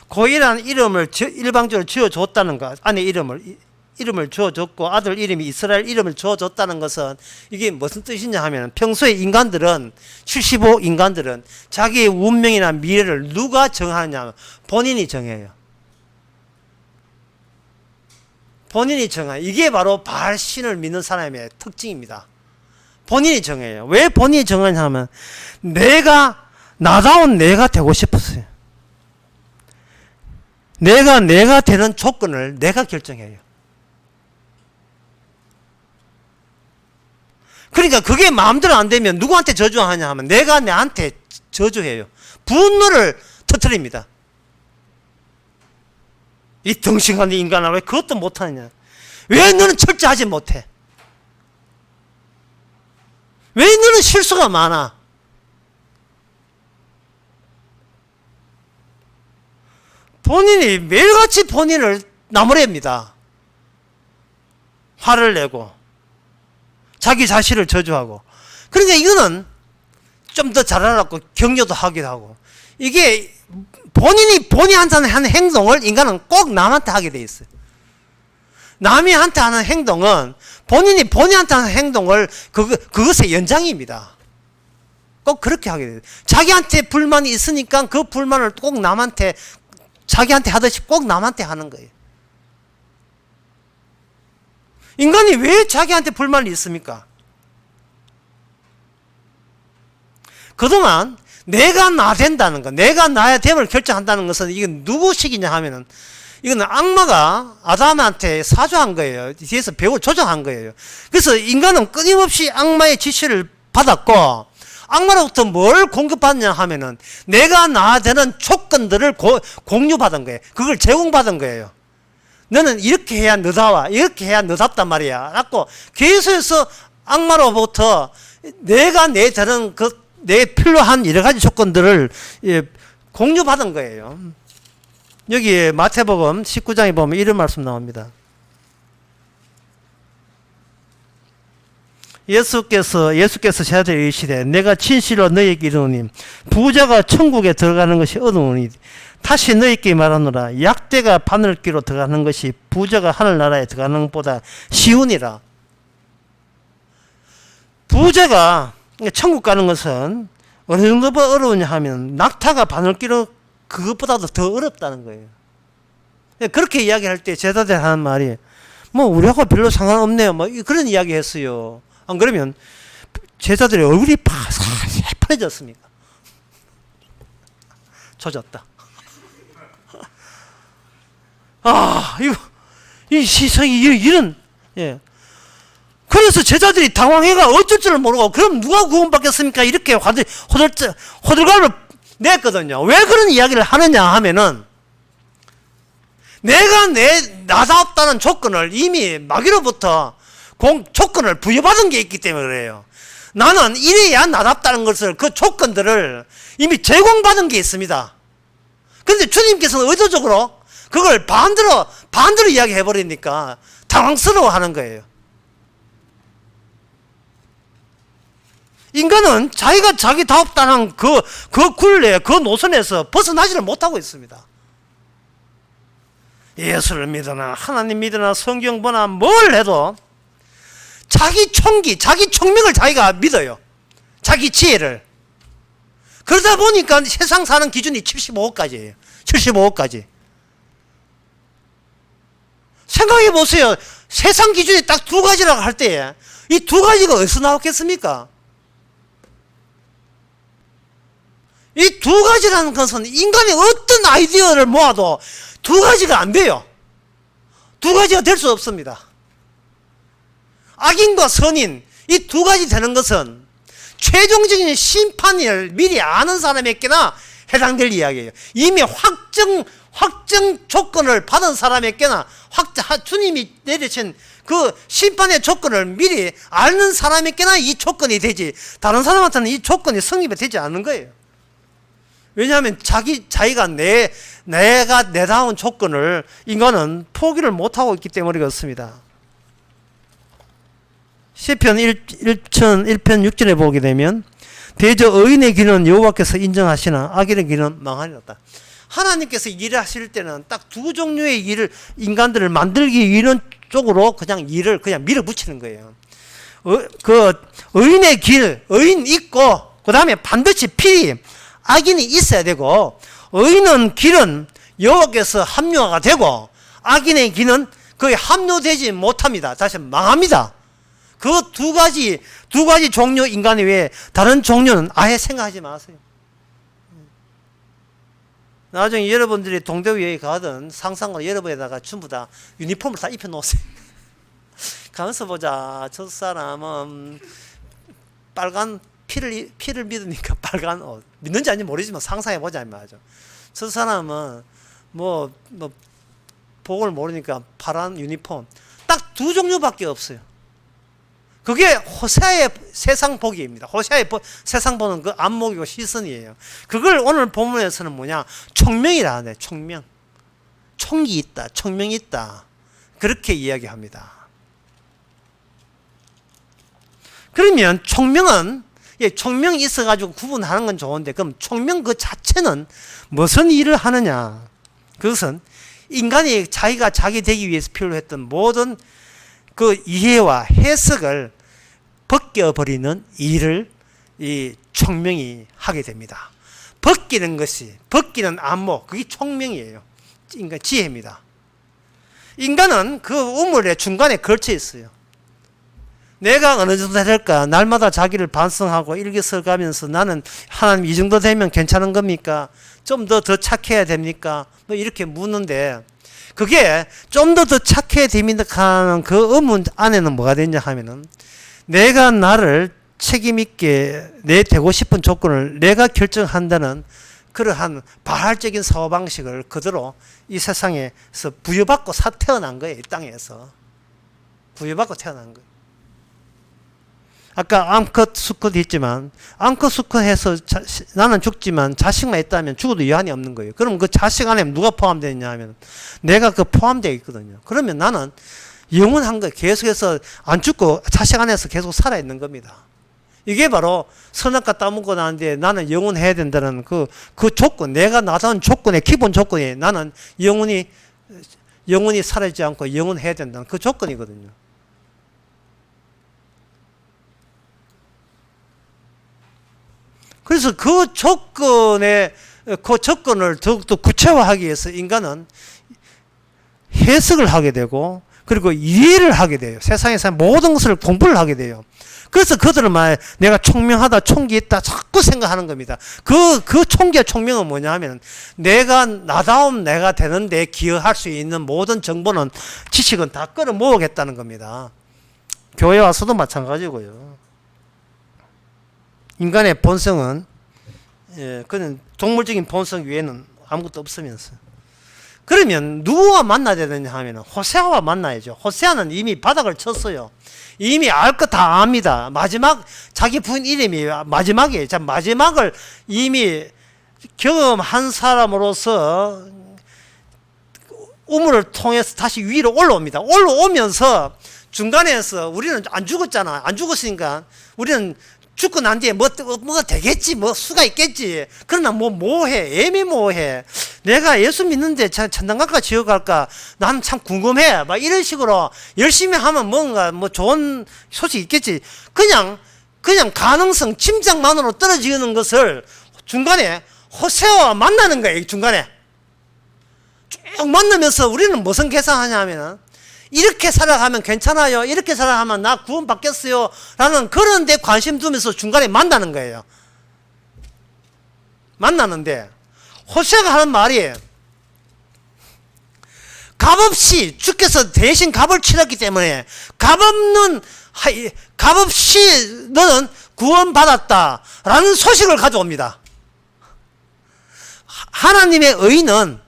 고이라는 이름을 일방적으로 지어줬다는 것, 아내 이름을 주어줬고 아들 이름이 이스라엘 이름을 주어줬다는 것은 이게 무슨 뜻이냐 하면 평소에 인간들은 75 인간들은 자기의 운명이나 미래를 누가 정하느냐, 본인이 정해요. 본인이 정해요. 이게 바로 바알신을 믿는 사람의 특징입니다. 본인이 정해요. 왜 본인이 정하냐 하면 나다운 내가 되고 싶었어요. 내가 되는 조건을 내가 결정해요. 그러니까 그게 마음대로 안 되면 누구한테 저주하냐 하면 내가 내한테 저주해요. 분노를 터뜨립니다. 이 덩신한 인간아, 왜 그것도 못하느냐? 왜 너는 철저하지 못해? 왜 너는 실수가 많아? 본인이 매일같이 본인을 나무랍니다. 화를 내고 자기 자신을 저주하고. 그러니까 이거는 좀 더 잘하라고 격려도 하기도 하고, 이게 본인한테 하는 행동을 인간은 꼭 남한테 하게 돼 있어요. 남이한테 하는 행동은 본인한테 하는 행동을 그것의 연장입니다. 꼭 그렇게 하게 돼요. 자기한테 불만이 있으니까 그 불만을 꼭 남한테, 자기한테 하듯이 꼭 남한테 하는 거예요. 인간이 왜 자기한테 불만이 있습니까? 그동안 내가 나 된다는 거, 내가 나의 됨을 결정한다는 것은 이건 누구식이냐 하면은, 이거는 악마가 아담한테 사주한 거예요. 뒤에서 배우 조정한 거예요. 그래서 인간은 끊임없이 악마의 지시를 받았고, 악마로부터 뭘 공급받냐 하면은 내가 나 되는 조건들을 공유받은 거예요. 그걸 제공받은 거예요. 너는 이렇게 해야 너다워, 이렇게 해야 너답단 말이야 라고 계속해서 악마로부터 내가 내 되는 내 필요한 여러 가지 조건들을 공유받은 거예요. 여기 마태복음 19장에 보면 이런 말씀 나옵니다. 예수께서 제자들에게 이르시되 내가 진실로 너희에게 이르노니 부자가 천국에 들어가는 것이 어려우니 다시 너희에게 말하노라. 약대가 바늘귀로 들어가는 것이 부자가 하늘나라에 들어가는 것보다 쉬우니라. 부자가 천국 가는 것은 어느 정도보다 어려우냐 하면 낙타가 바늘귀로 그것보다도 더 어렵다는 거예요. 그렇게 이야기할 때 제자들이 하는 말이 뭐 우리하고 별로 상관없네요, 뭐 그런 이야기 했어요. 안 그러면 제자들의 얼굴이 새파래졌습니까? 젖었다. 이 시선이 이런, 예. 그래서 제자들이 당황해가 어쩔 줄을 모르고, 그럼 누가 구원받겠습니까? 이렇게 호들갑을 냈거든요. 왜 그런 이야기를 하느냐 하면은, 내가 나답다는 조건을 이미 마귀로부터 조건을 부여받은 게 있기 때문에 그래요. 나는 이래야 나답다는 것을, 그 조건들을 이미 제공받은 게 있습니다. 그런데 주님께서는 의도적으로 그걸 반대로 이야기해버리니까 당황스러워 하는 거예요. 인간은 자기가 자기답다는 그 굴레, 그 노선에서 벗어나지를 못하고 있습니다. 예수를 믿으나 하나님 믿으나 성경 보나 뭘 해도 자기 총명을 자기가 믿어요. 자기 지혜를. 그러다 보니까 세상 사는 기준이 75억까지예요. 75억까지. 생각해 보세요. 세상 기준이 딱 두 가지라고 할 때 이 두 가지가 어디서 나왔겠습니까? 이 두 가지라는 것은 인간이 어떤 아이디어를 모아도 두 가지가 안 돼요. 두 가지가 될 수 없습니다. 악인과 선인, 이 두 가지 되는 것은 최종적인 심판을 미리 아는 사람에게나 해당될 이야기예요. 이미 확정 조건을 받은 사람에게나 주님이 내리신 그 심판의 조건을 미리 아는 사람에게나 이 조건이 되지, 다른 사람한테는 이 조건이 성립이 되지 않는 거예요. 왜냐하면 자기가 내가 내다운 조건을 인간은 포기를 못하고 있기 때문에 그렇습니다. 시편 1편 6절에 보게 되면 대저 의인의 길은 여호와께서 인정하시나 악인의 길은 망하리로다. 하나님께서 일을 하실 때는 딱 두 종류의 일을, 인간들을 만들기 위한 쪽으로 그냥 일을 그냥 밀어붙이는 거예요. 그 의인의 길, 의인 있고 그 다음에 반드시 악인이 있어야 되고, 의인은 길은 여호와께서 합류가 되고 악인의 길은 거의 합류되지 못합니다. 다시 망합니다. 그 두 가지 종류 인간 외에 다른 종류는 아예 생각하지 마세요. 나중에 여러분들이 동대구에 가든 상상으로 여러분에다가 전부 다 유니폼을 다 입혀 놓으세요. 가면서 보자. 저 사람은 빨간 피를 믿으니까 빨간 옷. 믿는지 아닌지 모르지만 상상해보자 이 말이죠. 저 사람은 뭐 복을 모르니까 파란 유니폼. 딱 두 종류밖에 없어요. 그게 호세아의 세상 복입니다. 호세아의 세상 보는 그 안목이고 시선이에요. 그걸 오늘 본문에서는 뭐냐? 총명이라 하네. 총명. 총기 있다. 총명이 있다. 그렇게 이야기합니다. 그러면 총명은 총명이 있어가지고 구분하는 건 좋은데 그럼 총명 그 자체는 무슨 일을 하느냐? 그것은 인간이 자기가 자기 되기 위해서 필요로 했던 모든 그 이해와 해석을 벗겨버리는 일을 이 총명이 하게 됩니다. 벗기는 안목, 그게 총명이에요. 인간 지혜입니다. 인간은 그 우물의 중간에 걸쳐 있어요. 내가 어느 정도 될까? 날마다 자기를 반성하고 일기서가면서 나는 하나님 이 정도 되면 괜찮은 겁니까? 좀 더 착해야 됩니까? 뭐 이렇게 묻는데 그게 좀 더 착해야 됩니까 하는 그 의문 안에는 뭐가 되냐 하면은 내가 나를 책임있게 내 되고 싶은 조건을 내가 결정한다는 그러한 발활적인 사고방식을 그대로 이 세상에서 부여받고 태어난 거예요. 이 땅에서. 부여받고 태어난 거예요. 아까 암컷 수컷 있지만 암컷 수컷 해서 나는 죽지만 자식만 있다면 죽어도 여한이 없는 거예요. 그럼 그 자식 안에 누가 포함되어 있냐 하면 내가 그 포함되어 있거든요. 그러면 나는 영원한 거 계속해서 안 죽고 자식 안에서 계속 살아있는 겁니다. 이게 바로 선악과 따먹고 나는데 나는 영원해야 된다는 그 조건, 내가 나다운 조건의 기본 조건이 나는 영원히 살아있지 않고 영원해야 된다는 그 조건이거든요. 그래서 그 조건을 더욱더 구체화하기 위해서 인간은 해석을 하게 되고 그리고 이해를 하게 돼요. 세상에서 모든 것을 공부를 하게 돼요. 그래서 그들은 말 내가 총명하다, 총기 있다 자꾸 생각하는 겁니다. 그 총기와 총명은 뭐냐 하면 나다움 내가 되는데 기여할 수 있는 모든 정보는 지식은 다 끌어모으겠다는 겁니다. 교회 와서도 마찬가지고요. 인간의 본성은 그는 동물적인 본성 외에는 아무것도 없으면서 그러면 누구와 만나야 되느냐 하면 호세아와 만나야죠. 호세아는 이미 바닥을 쳤어요. 이미 알 거 다 압니다. 마지막 자기 부인 이름이 마지막이에요. 자, 마지막을 이미 경험한 사람으로서 우물을 통해서 다시 위로 올라옵니다. 올라오면서 중간에서 우리는 안 죽었잖아. 안 죽었으니까 우리는 죽고 난 뒤에 뭐가 되겠지, 뭐 수가 있겠지. 그러나 뭐해, 애매모호해. 내가 예수 믿는데 천당 갈까 지옥 갈까 나는 참 궁금해. 막 이런 식으로 열심히 하면 뭔가 좋은 소식이 있겠지. 그냥 가능성 짐작만으로 떨어지는 것을 중간에 호세아와 만나는 거예요. 중간에 쭉 만나면서 우리는 무슨 계산하냐 하면은 이렇게 살아가면 괜찮아요. 이렇게 살아가면 나 구원 받겠어요. 라는 그런 데 관심 두면서 중간에 만나는 거예요. 만나는데 호세아가 하는 말이 값없이 주께서 대신 값을 치렀기 때문에 값없이 너는 구원받았다. 라는 소식을 가져옵니다. 하나님의 의는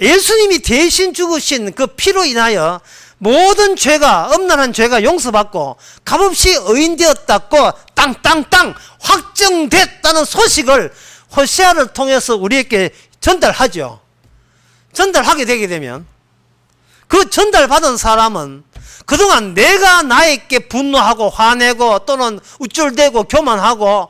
예수님이 대신 죽으신 그 피로 인하여 모든 죄가 엄란한 죄가 용서받고 값없이 의인되었다고 땅땅땅 확정됐다는 소식을 호세아를 통해서 우리에게 전달하죠. 전달하게 되게 되면 그 전달받은 사람은 그동안 내가 나에게 분노하고 화내고 또는 우쭐대고 교만하고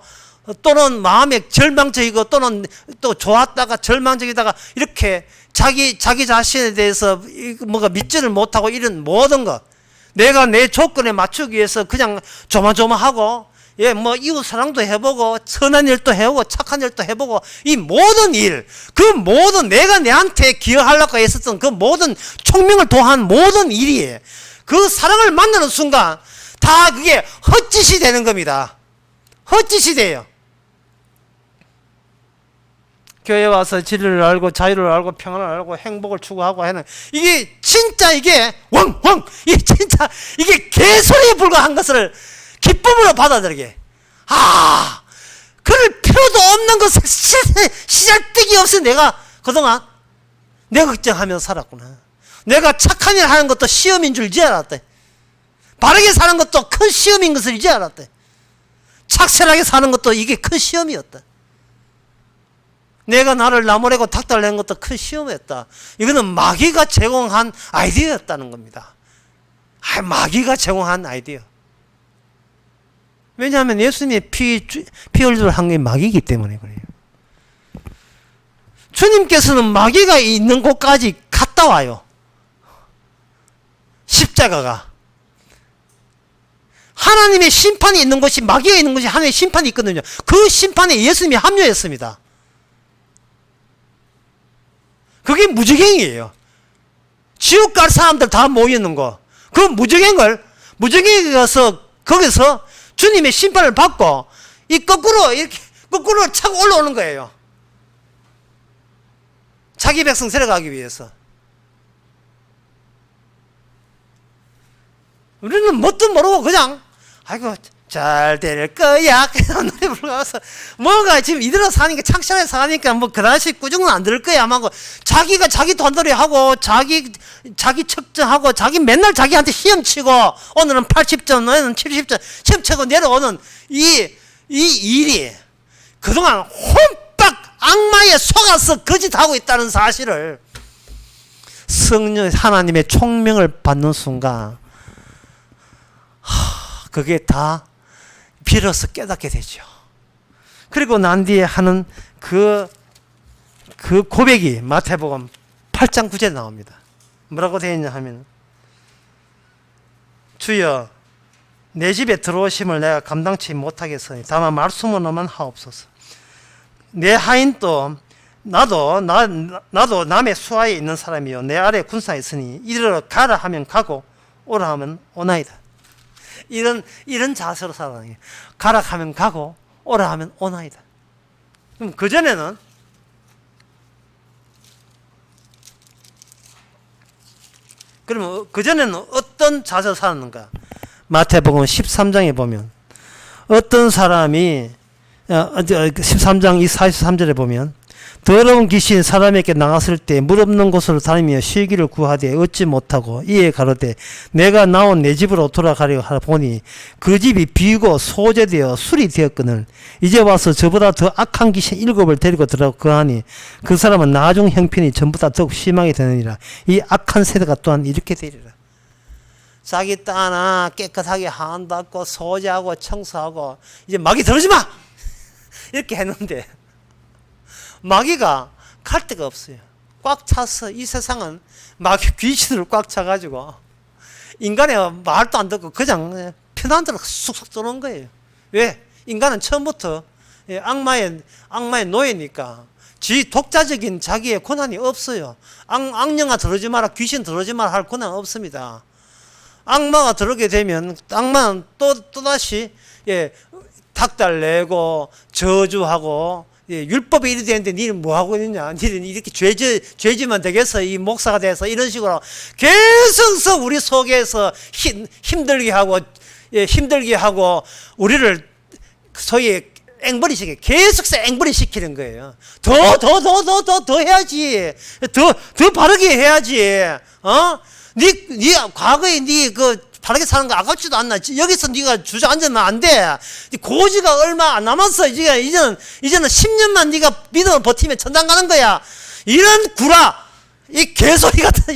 또는 마음에 절망적이고 또는 또 좋았다가 절망적이다가 이렇게 자기 자신에 대해서 뭔가 믿지를 못하고 이런 모든 것 내가 내 조건에 맞추기 위해서 그냥 조마조마하고 이웃 사랑도 해보고 선한 일도 해보고 착한 일도 해보고 이 모든 일 그 모든 내가 내한테 기여하려고 했었던 그 모든 총명을 도한 모든 일이 그 사랑을 만나는 순간 다 그게 헛짓이 되는 겁니다. 헛짓이 돼요. 교회 와서 진리를 알고 자유를 알고 평안을 알고 행복을 추구하고 하는 이게 진짜 이게 이게 진짜 이게 개소리에 불과한 것을 기쁨으로 받아들이게 그럴 필요도 없는 것을 시잘데기 없이 내가 그동안 내 걱정하면서 살았구나. 내가 착한 일 하는 것도 시험인 줄 이제 알았대. 바르게 사는 것도 큰 시험인 것을 이제 알았대. 착실하게 사는 것도 이게 큰 시험이었다. 내가 나를 나무래고 닥달 낸 것도 큰 시험이었다. 이거는 마귀가 제공한 아이디어였다는 겁니다. 마귀가 제공한 아이디어. 왜냐하면 예수님의 피 흘리도록 한 게 마귀이기 때문에 그래요. 주님께서는 마귀가 있는 곳까지 갔다 와요. 십자가가. 하나님의 심판이 있는 곳이, 마귀가 있는 곳이 하나님의 심판이 있거든요. 그 심판에 예수님이 합류했습니다. 그게 무저갱이에요. 지옥 갈 사람들 다 모이는 거. 그 무저갱이 가서 거기서 주님의 심판을 받고 이 거꾸로 이렇게 거꾸로 차고 올라오는 거예요. 자기 백성 데려가기 위해서. 우리는 뭣도 모르고 그냥 아이고 잘 될 거야 노래 부르면서 뭔가 지금 이대로 사니까 착실하게 사니까 뭐 그다지 꾸중은 안 들 거야 하고 자기가 자기 돈벌이 하고 자기 측정하고 자기 맨날 자기한테 시험 치고 오늘은 80점 오늘은 70점 시험 치고 내려오는 이 일이 그동안 혼박 악마에 속아서 거짓하고 있다는 사실을 성령 하나님의 총명을 받는 순간 그게 다 비로소 깨닫게 되죠. 그리고 난 뒤에 하는 그 고백이 마태복음 8장 9절에 나옵니다. 뭐라고 되어 있냐 하면 주여 내 집에 들어오심을 내가 감당치 못하겠으니 다만 말씀으로만 하옵소서. 내 하인도 나도 남의 수하에 있는 사람이요 내 아래 군사에 있으니 이리로 가라 하면 가고 오라 하면 오나이다. 이런 자세로 살아가는 게 가라 하면 가고 오라 하면 오나이다. 그럼 그전에는 어떤 자세로 살았는가? 마태복음 13장에 보면 어떤 사람이 13장 43절에 보면 더러운 귀신 사람에게 나갔을 때 물 없는 곳으로 다니며 쉬기를 구하되 얻지 못하고 이에 가로되 내가 나온 내 집으로 돌아가려 보니 그 집이 비고 소재되어 술이 되었거늘 이제 와서 저보다 더 악한 귀신 7을 데리고 들어가고 그하니 그 사람은 나중 형편이 전보다 더욱 심하게 되느니라. 이 악한 세대가 또한 이렇게 되리라. 자기 땅 하나 깨끗하게 한다고 소재하고 청소하고 이제 마귀 들어오지 마! 이렇게 했는데 마귀가 갈 데가 없어요. 꽉 차서 이 세상은 마귀 귀신으로 꽉 차가지고 인간의 말도 안 듣고 그냥 편한 대로 쑥쑥 들어온 거예요. 왜? 인간은 처음부터 악마의 노예니까 독자적인 자기의 권한이 없어요. 악령아 들어오지 마라, 귀신 들어오지 마라 할 권한 없습니다. 악마가 들어오게 되면 악마는 또다시 닥달내고 저주하고 율법이 이리 되는데 니는 뭐하고 있느냐, 니는 이렇게 죄지면 되겠어, 이 목사가 돼서 이런 식으로 계속 우리 속에서 힘들게 하고 우리를 소위 앵벌이시게 계속 앵벌이 시키는 거예요. 더 해야지, 더 바르게 해야지. 니 과거에 바르게 사는 거 아깝지도 않나. 여기서 네가 주저앉으면 안 돼. 고지가 얼마 안 남았어. 이제는 10년만 네가 믿어 버티면 천당 가는 거야. 이런 구라, 이 개소리 같은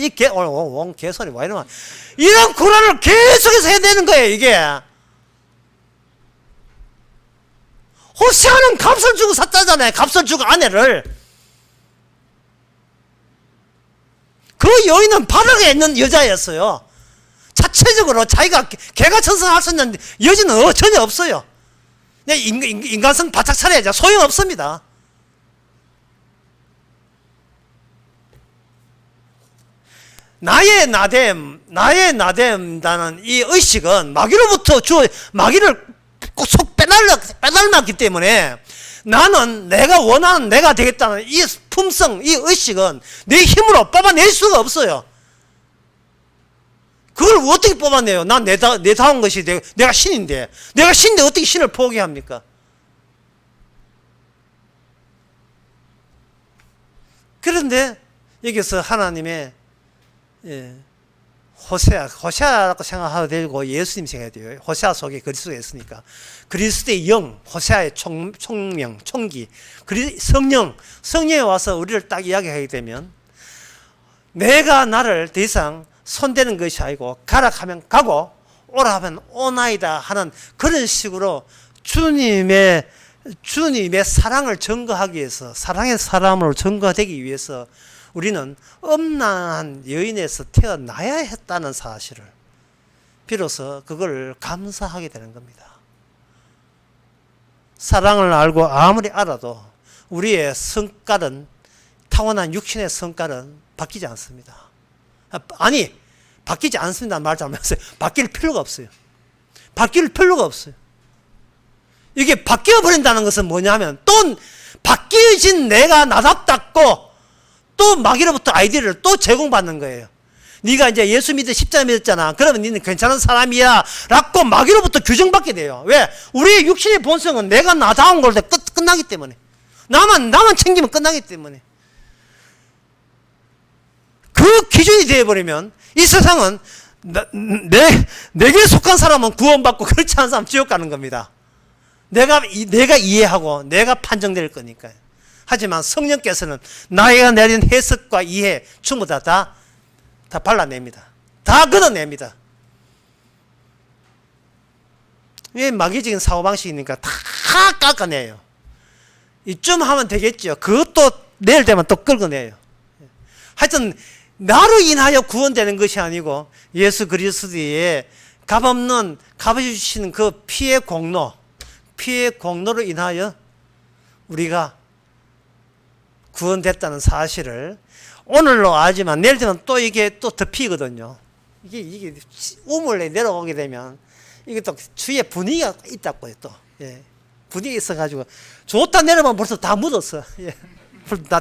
개소리 와 이러면 이런 구라를 계속해서 해야 되는 거예요. 이게 호세아는 값을 주고 샀다잖아요. 값을 주고 아내를. 그 여인은 바르게 있는 여자였어요. 자체적으로 자기가 개가천선할 수 있는 여지는 전혀 없어요. 인간성 바짝 차려야죠. 소용없습니다. 나의 나됨이라는 이 의식은 마귀로부터 마귀를 속 빼닮았기 때문에 나는 내가 원하는 내가 되겠다는 이 품성, 이 의식은 내 힘으로 뽑아낼 수가 없어요. 그걸 어떻게 뽑아내요? 난 내다운 것이 내가 신인데. 내가 신인데 어떻게 신을 포기합니까? 그런데 여기서 하나님의 호세아라고 생각하도 되고 예수님 생각해야 돼요. 호세아 속에 그리스도가 있으니까. 그리스도의 영, 호세아의 총명, 총기, 성령에 와서 우리를 딱 이야기하게 되면 내가 나를 더 이상 손대는 것이 아니고 가라 하면 가고 오라 하면 오나이다 하는 그런 식으로 주님의 사랑을 증거하기 위해서, 사랑의 사람으로 증거되기 위해서 우리는 음란한 여인에서 태어나야 했다는 사실을 비로소 그걸 감사하게 되는 겁니다. 사랑을 알고 아무리 알아도 우리의 성깔은, 타고난 육신의 성깔은 바뀌지 않습니다. 아니, 바뀌지 않습니다 말 잘못했어요. 바뀔 필요가 없어요. 바뀔 필요가 없어요. 이게 바뀌어버린다는 것은 뭐냐면 또 바뀌어진 내가 나답다고 또 마귀로부터 아이디어를 또 제공받는 거예요. 네가 이제 예수 믿어 십자가 믿었잖아. 그러면 너는 괜찮은 사람이야 라고 마귀로부터 규정받게 돼요. 왜? 우리의 육신의 본성은 내가 나다운 걸 끝나기 때문에, 나만 챙기면 끝나기 때문에. 그 기준이 되어버리면 이 세상은 내게 속한 사람은 구원받고 그렇지 않은 사람은 지옥 가는 겁니다. 내가 이해하고 내가 판정될 거니까요. 하지만 성령께서는 나이가 내린 해석과 이해 전부 다 발라냅니다. 다 걷어냅니다. 이게 마귀적인 사고방식이니까 다 깎아내요. 이쯤 하면 되겠죠. 그것도 내일 되면 또 긁어내요. 하여튼 나로 인하여 구원되는 것이 아니고 예수 그리스도의 값어주시는 그 피의 공로로 인하여 우리가 구원됐다는 사실을 오늘로 알지만 내일 되면 또 이게 또 덮이거든요. 이게 우물에 내려오게 되면 이게 또 주위에 분위기가 있다고요. 또 분위기 있어가지고 좋다 내려면 벌써 다 묻었어.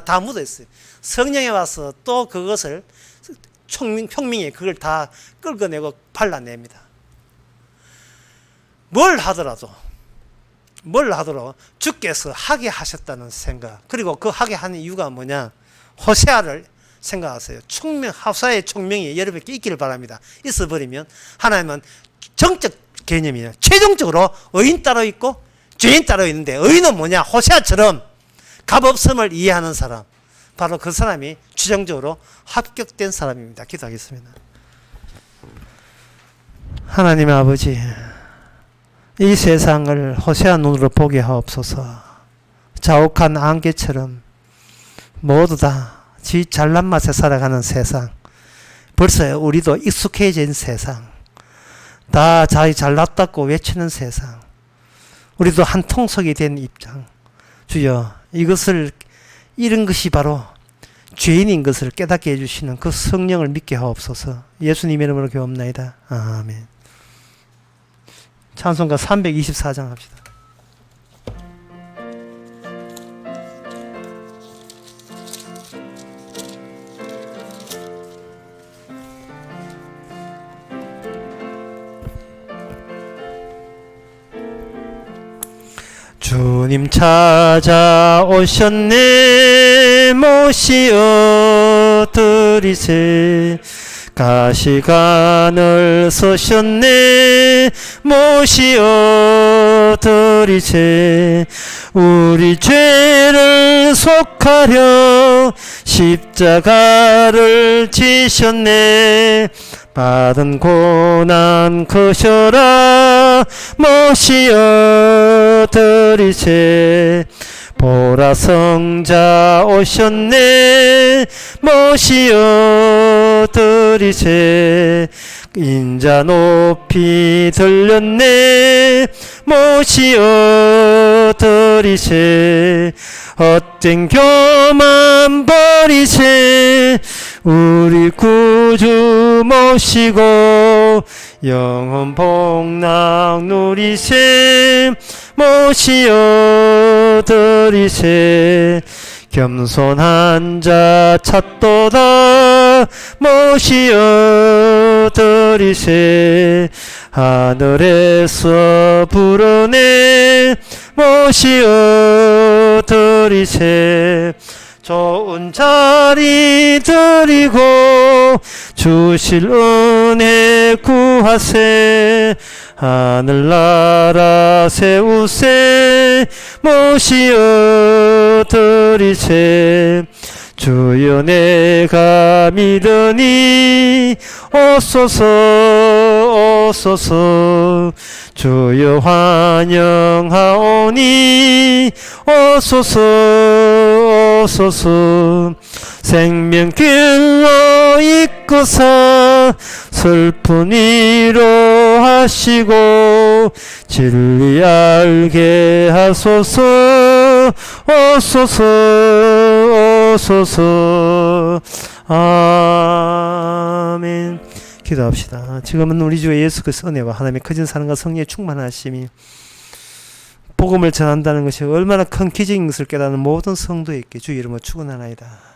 다 묻어있어요. 성령에 와서 또 그것을 평민이 그걸 다 긁어내고 발라냅니다. 뭘 하더라도 주께서 하게 하셨다는 생각, 그리고 그 하게 하는 이유가 뭐냐? 호세아를 생각하세요. 호세아의 총명이 여러분께 있기를 바랍니다. 있어버리면 하나님은 정적 개념이에요. 최종적으로 의인 따로 있고 죄인 따로 있는데, 의인은 뭐냐? 호세아처럼 값없음을 이해하는 사람, 바로 그 사람이 최종적으로 합격된 사람입니다. 기도하겠습니다. 하나님의 아버지, 이 세상을 호세아 눈으로 보게 하옵소서. 자욱한 안개처럼 모두 다 지 잘난 맛에 살아가는 세상, 벌써 우리도 익숙해진 세상, 다 자기 잘났다고 외치는 세상, 우리도 한 통속이 된 입장. 주여, 이런 것이 바로 죄인인 것을 깨닫게 해주시는 그 성령을 믿게 하옵소서. 예수님 이름으로 기도합나이다. 아멘. 찬송가 324장 합시다. 주님 찾아오셨네, 모시어 드리세. 가시관을 서셨네, 모시어 드리세. 우리 죄를 속하려 십자가를 지셨네. 받은 고난 크셔라, 모시어 드리세. 보라 성자 오셨네, 모시어 드리세. 인자 높이 들렸네, 모시어 드리세. 헛된 교만 버리세. 우리 구주 모시고 영원 복락 누리세. 모시어 드리세. 겸손한 자 찾도다, 모시어 들이세 하늘에서 불어내 모시어 들이세 좋은 자리 드리고 주실 은혜 구하세 하늘나라 세우세 모시어 드리세 주여 내가 믿으니 오소서 오소서 주여 환영하오니 오소서 오소서 생명길로 이끄사 슬픈 위로하시고 진리 알게 하소서 오소서 오소서 아멘. 기도합시다. 지금은 우리 주 예수 그리스도의 은혜와 하나님의 크신 사랑과 성령의 충만하심이 복음을 전한다는 것이 얼마나 큰 기적인 것을 깨닫는 모든 성도에게 주 이름으로 축원하나이다.